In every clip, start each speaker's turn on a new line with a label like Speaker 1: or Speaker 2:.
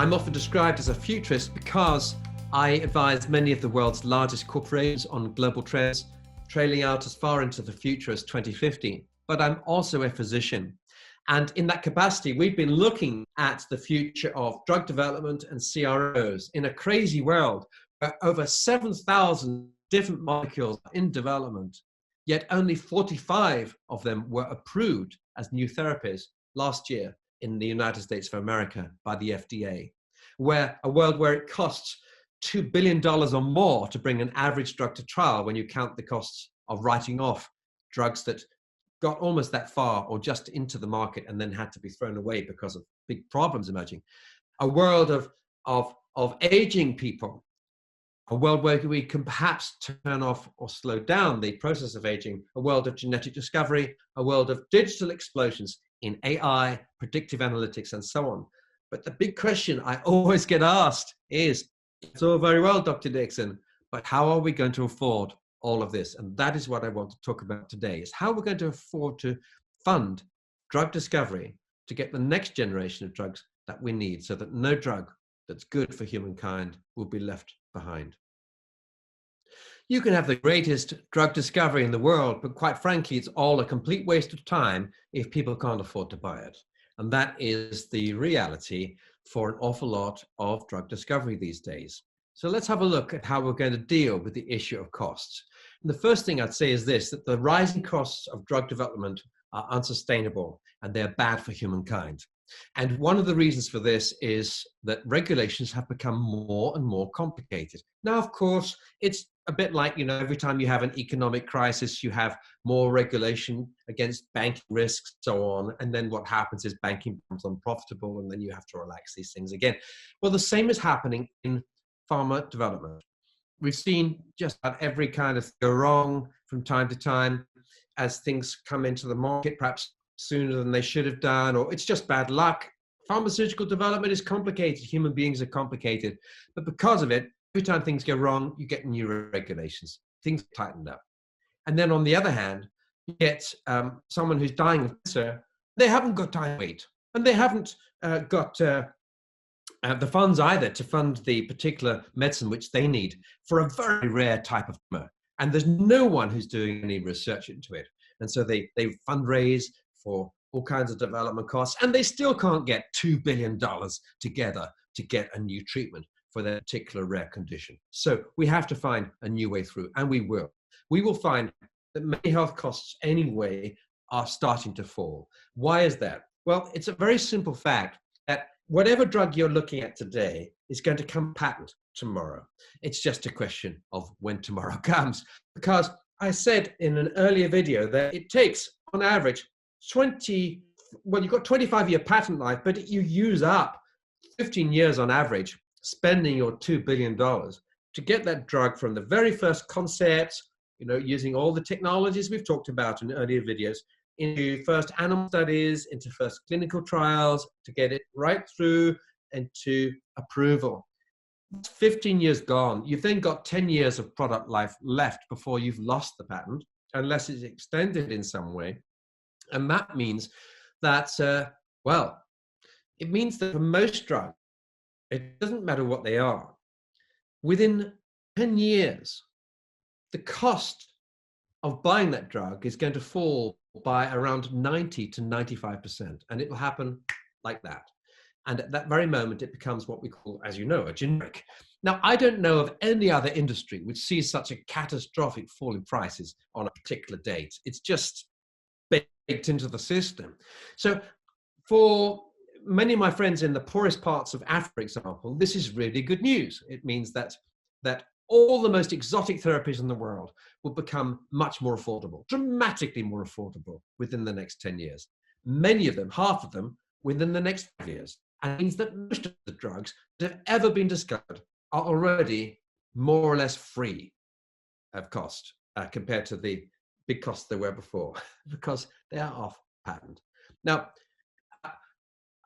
Speaker 1: I'm often described as a futurist because I advise many of the world's largest corporations on global trends, trailing out as far into the future as 2050. But I'm also a physician. And in that capacity, we've been looking at the future of drug development and CROs in a crazy world where over 7,000 different molecules are in development, yet only 45 of them were approved as new therapies last year in the United States of America by the FDA, where a world where it costs $2 billion or more to bring an average drug to trial when you count the costs of writing off drugs that got almost that far or just into the market and then had to be thrown away because of big problems emerging. A world of aging people, a world where we can perhaps turn off or slow down the process of aging, a world of genetic discovery, a world of digital explosions in AI, predictive analytics, and so on. But the big question I always get asked is, it's all very well, Dr. Dixon, but how are we going to afford all of this? And that is what I want to talk about today, is how we're going to afford to fund drug discovery to get the next generation of drugs that we need so that no drug that's good for humankind will be left behind. You can have the greatest drug discovery in the world, but quite frankly, it's all a complete waste of time if people can't afford to buy it. And that is the reality for an awful lot of drug discovery these days. So let's have a look at how we're going to deal with the issue of costs. And the first thing I'd say is this, that the rising costs of drug development are unsustainable and they're bad for humankind. And one of the reasons for this is that regulations have become more and more complicated. Now, of course, it's a bit like, every time you have an economic crisis, you have more regulation against banking risks, so on. And then what happens is banking becomes unprofitable and then you have to relax these things again. Well, the same is happening in pharma development. We've seen just about every kind of go wrong from time to time as things come into the market, perhaps sooner than they should have done, or it's just bad luck. Pharmaceutical development is complicated. Human beings are complicated. But because of it, every time things go wrong, you get new regulations. Things tightened up. And then on the other hand, you get someone who's dying of cancer. They haven't got time to wait. And they haven't got the funds either to fund the particular medicine which they need for a very rare type of tumor. And there's no one who's doing any research into it. And so they fundraise for all kinds of development costs, and they still can't get $2 billion together to get a new treatment for their particular rare condition. So we have to find a new way through, and we will. We will find that many health costs anyway are starting to fall. Why is that? Well, it's a very simple fact that whatever drug you're looking at today is going to come patent tomorrow. It's just a question of when tomorrow comes. Because I said in an earlier video that it takes, on average, you've got 25-year patent life, but you use up 15 years on average spending your $2 billion to get that drug from the very first concept, using all the technologies we've talked about in earlier videos, into first animal studies, into first clinical trials, to get it right through into approval. 15 years gone. You've then got 10 years of product life left before you've lost the patent, unless it's extended in some way. And that means that, it means that for most drugs, it doesn't matter what they are, within 10 years, the cost of buying that drug is going to fall by around 90 to 95%. And it will happen like that. And at that very moment, it becomes what we call, as you know, a generic. Now, I don't know of any other industry which sees such a catastrophic fall in prices on a particular date. It's just baked into the system. So for many of my friends in the poorest parts of Africa, for example, this is really good news. It means that all the most exotic therapies in the world will become much more affordable, dramatically more affordable within the next 10 years. Many of them, half of them, within the next 5 years. And it means that most of the drugs that have ever been discovered are already more or less free of cost compared to the big costs there were before, because they are off patent. Now,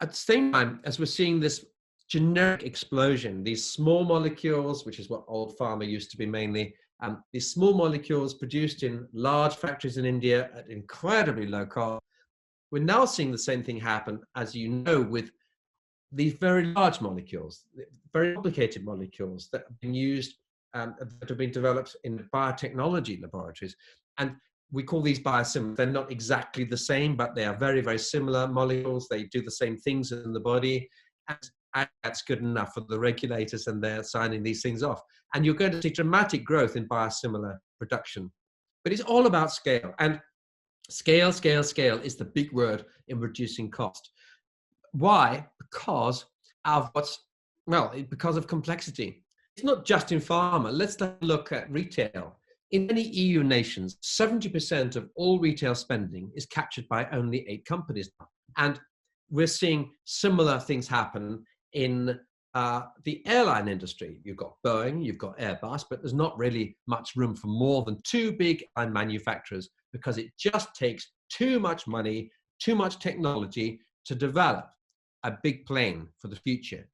Speaker 1: at the same time as we're seeing this generic explosion, these small molecules, which is what old pharma used to be mainly, these small molecules produced in large factories in India at incredibly low cost, we're now seeing the same thing happen, as you know, with these very large molecules, very complicated molecules that have been used, that have been developed in biotechnology laboratories. And we call these biosimilars. They're not exactly the same, but they are very, very similar molecules. They do the same things in the body. And that's good enough for the regulators, and they're signing these things off. And you're going to see dramatic growth in biosimilar production. But it's all about scale. And scale, scale, scale is the big word in reducing cost. Why? Because of because of complexity. It's not just in pharma. Let's take a look at retail. In many EU nations, 70% of all retail spending is captured by only 8 companies. And we're seeing similar things happen in the airline industry. You've got Boeing, you've got Airbus, but there's not really much room for more than 2 big airline manufacturers, because it just takes too much money, too much technology to develop a big plane for the future.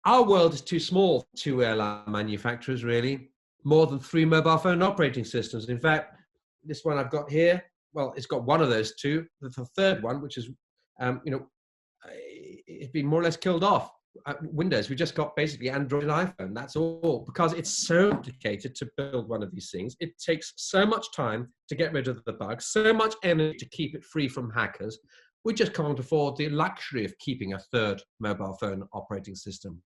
Speaker 1: Our world is too small for 2 airline manufacturers, really. More than 3 mobile phone operating systems. In fact, this one I've got here, well, it's got one of those 2. The third one, which is, it's been more or less killed off. Windows, we just got basically Android and iPhone. That's all, because it's so complicated to build one of these things. It takes so much time to get rid of the bugs, so much energy to keep it free from hackers. We just can't afford the luxury of keeping a 3rd mobile phone operating system.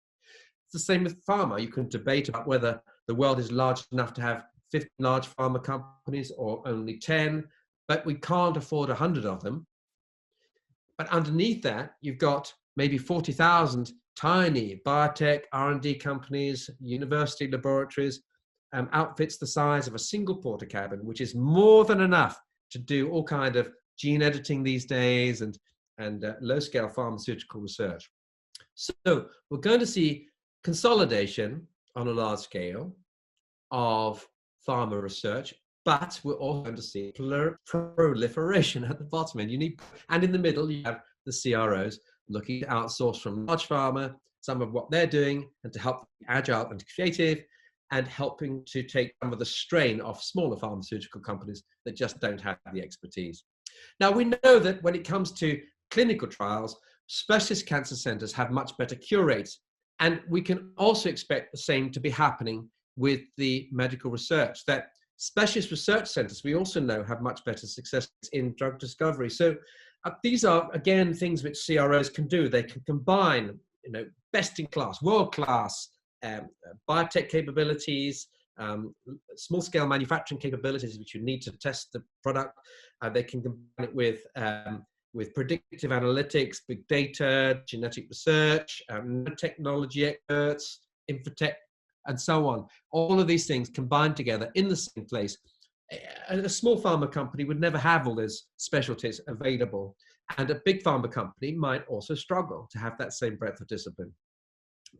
Speaker 1: It's the same with pharma. You can debate about whether the world is large enough to have 50 large pharma companies or only 10, but we can't afford 100 of them. But underneath that, you've got maybe 40,000 tiny biotech, R&D companies, university laboratories, outfits the size of a single porter cabin, which is more than enough to do all kind of gene editing these days and low-scale pharmaceutical research. So we're going to see consolidation on a large scale of pharma research, but we're also going to see proliferation at the bottom end. And in the middle, you have the CROs looking to outsource from large pharma some of what they're doing, and to help be agile and creative, and helping to take some of the strain off smaller pharmaceutical companies that just don't have the expertise. Now, we know that when it comes to clinical trials, specialist cancer centers have much better cure rates. And we can also expect the same to be happening with the medical research, that specialist research centers, we also know, have much better success in drug discovery. So these are, again, things which CROs can do. They can combine, best-in-class, world-class biotech capabilities, small-scale manufacturing capabilities, which you need to test the product. They can combine it with predictive analytics, big data, genetic research, technology experts, infotech, and so on. All of these things combined together in the same place. A small pharma company would never have all those specialties available. And a big pharma company might also struggle to have that same breadth of discipline.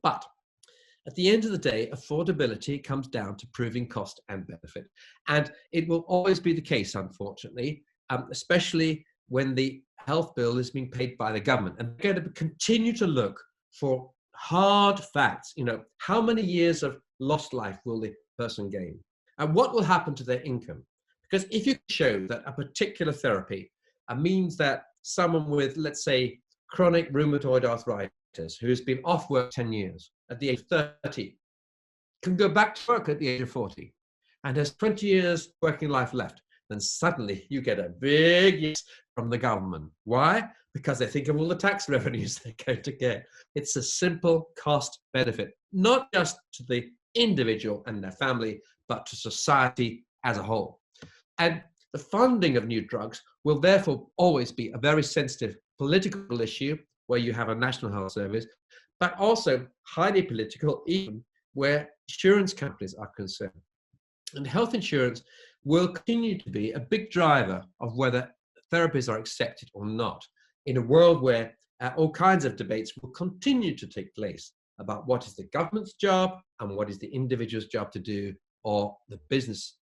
Speaker 1: But at the end of the day, affordability comes down to proving cost and benefit. And it will always be the case, unfortunately, especially when the health bill is being paid by the government. And they're going to continue to look for hard facts. How many years of lost life will the person gain? And what will happen to their income? Because if you show that a particular therapy means that someone with, let's say, chronic rheumatoid arthritis, who has been off work 10 years at the age of 30, can go back to work at the age of 40 and has 20 years working life left, then suddenly you get a big yes from the government. Why? Because they think of all the tax revenues they're going to get. It's a simple cost benefit, not just to the individual and their family, but to society as a whole. And the funding of new drugs will therefore always be a very sensitive political issue where you have a national health service, but also highly political even where insurance companies are concerned. And health insurance will continue to be a big driver of whether therapies are accepted or not, in a world where all kinds of debates will continue to take place about what is the government's job and what is the individual's job to do, or the business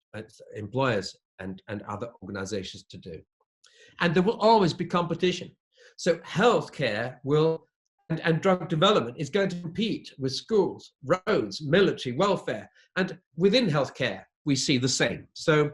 Speaker 1: employers and other organizations to do. And there will always be competition. So healthcare will, and drug development is going to compete with schools, roads, military, welfare. And within healthcare, we see the same. So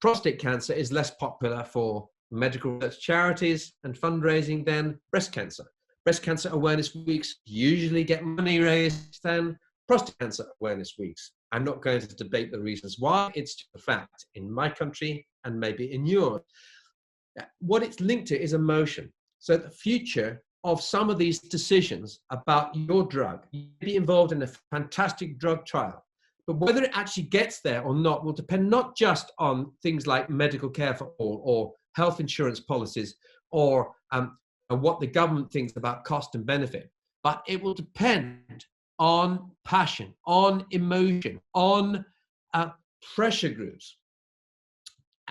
Speaker 1: prostate cancer is less popular for medical research charities and fundraising than breast cancer. breast cancer awareness weeks usually get money raised than prostate cancer awareness weeks. I'm not going to debate the reasons why. It's just a fact in my country and maybe in yours. What it's linked to is emotion. So the future of some of these decisions about your drug, you may be involved in a fantastic drug trial, but whether it actually gets there or not will depend not just on things like medical care for all or health insurance policies or what the government thinks about cost and benefit, but it will depend on passion, on emotion, on pressure groups,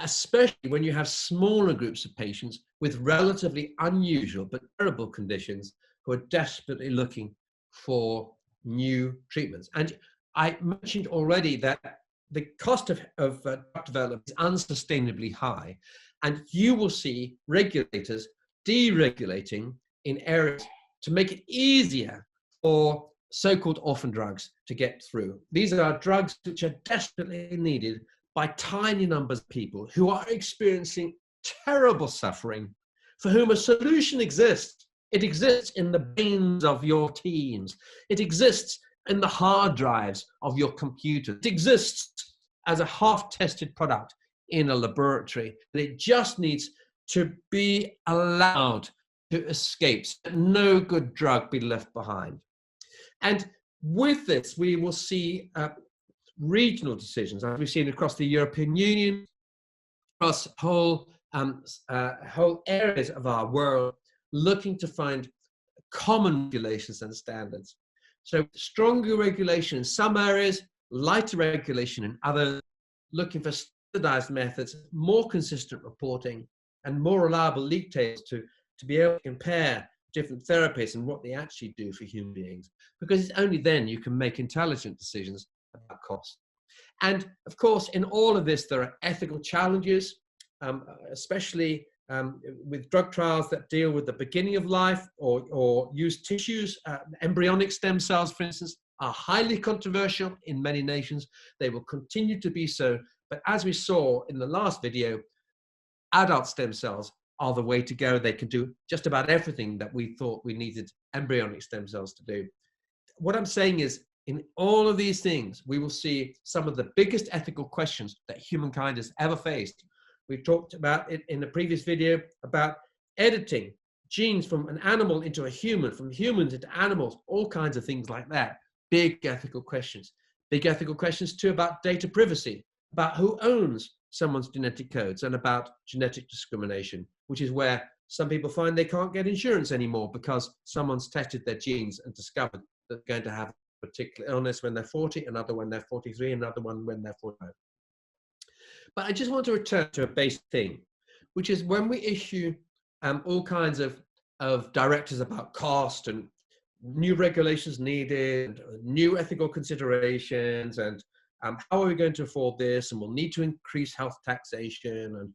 Speaker 1: especially when you have smaller groups of patients with relatively unusual but terrible conditions who are desperately looking for new treatments. And I mentioned already that the cost of drug development is unsustainably high, and you will see regulators deregulating in areas to make it easier for so-called orphan drugs to get through. These are drugs which are desperately needed by tiny numbers of people who are experiencing terrible suffering, for whom a solution exists. It exists in the brains of your teams. It exists in the hard drives of your computer. It exists as a half-tested product in a laboratory. And it just needs to be allowed to escape, so that no good drug be left behind. And with this, we will see regional decisions, as we've seen across the European Union, across whole areas of our world, looking to find common regulations and standards. So stronger regulation in some areas, lighter regulation in others, looking for standardized methods, more consistent reporting, and more reliable league tables to be able to compare different therapies and what they actually do for human beings, because it's only then you can make intelligent decisions about cost. And of course, in all of this, there are ethical challenges, especially with drug trials that deal with the beginning of life or use tissues. Embryonic stem cells, for instance, are highly controversial in many nations. They will continue to be so. But as we saw in the last video, adult stem cells are the way to go. They can do just about everything that we thought we needed embryonic stem cells to do. What I'm saying is, in all of these things, we will see some of the biggest ethical questions that humankind has ever faced. We talked about it in a previous video about editing genes from an animal into a human, from humans into animals, all kinds of things like that. Big ethical questions. Big ethical questions too about data privacy, about who owns someone's genetic codes, and about genetic discrimination, which is where some people find they can't get insurance anymore because someone's tested their genes and discovered that they're going to have a particular illness when they're 40, another when they're 43, another one when they're 45. But I just want to return to a basic thing, which is when we issue all kinds of directives about cost and new regulations needed, new ethical considerations, and how are we going to afford this, and we'll need to increase health taxation. And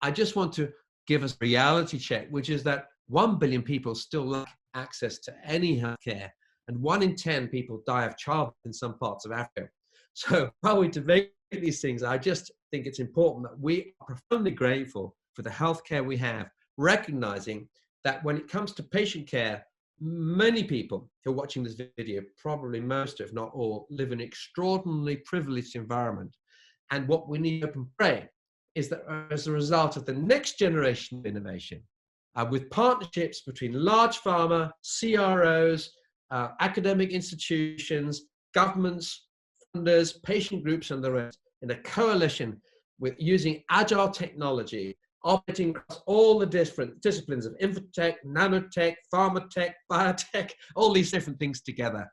Speaker 1: I just want to give us a reality check, which is that 1 billion people still lack access to any healthcare, and 1 in 10 people die of childbirth in some parts of Africa. So while we debate these things, I just think it's important that we are profoundly grateful for the healthcare we have, recognizing that when it comes to patient care, many people who are watching this video, probably most, if not all, live in an extraordinarily privileged environment. And what we need to hope and pray is that as a result of the next generation of innovation, with partnerships between large pharma, CROs, academic institutions, governments, funders, patient groups, and the rest, in a coalition with using agile technology, operating across all the different disciplines of infotech, nanotech, pharmatech, biotech, all these different things together,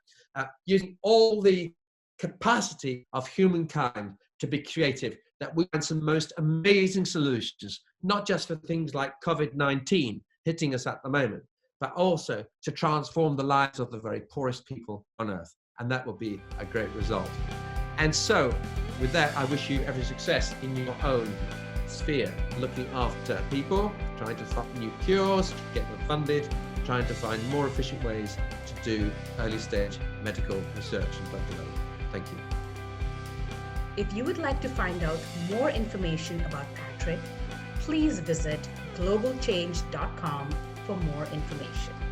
Speaker 1: using all the capacity of humankind to be creative, that we find some most amazing solutions, not just for things like COVID-19 hitting us at the moment, but also to transform the lives of the very poorest people on earth. And that will be a great result. And so with that, I wish you every success in your own sphere, looking after people, trying to find new cures, get them funded, trying to find more efficient ways to do early stage medical research and drug development. Thank you.
Speaker 2: If you would like to find out more information about Patrick, please visit globalchange.com for more information.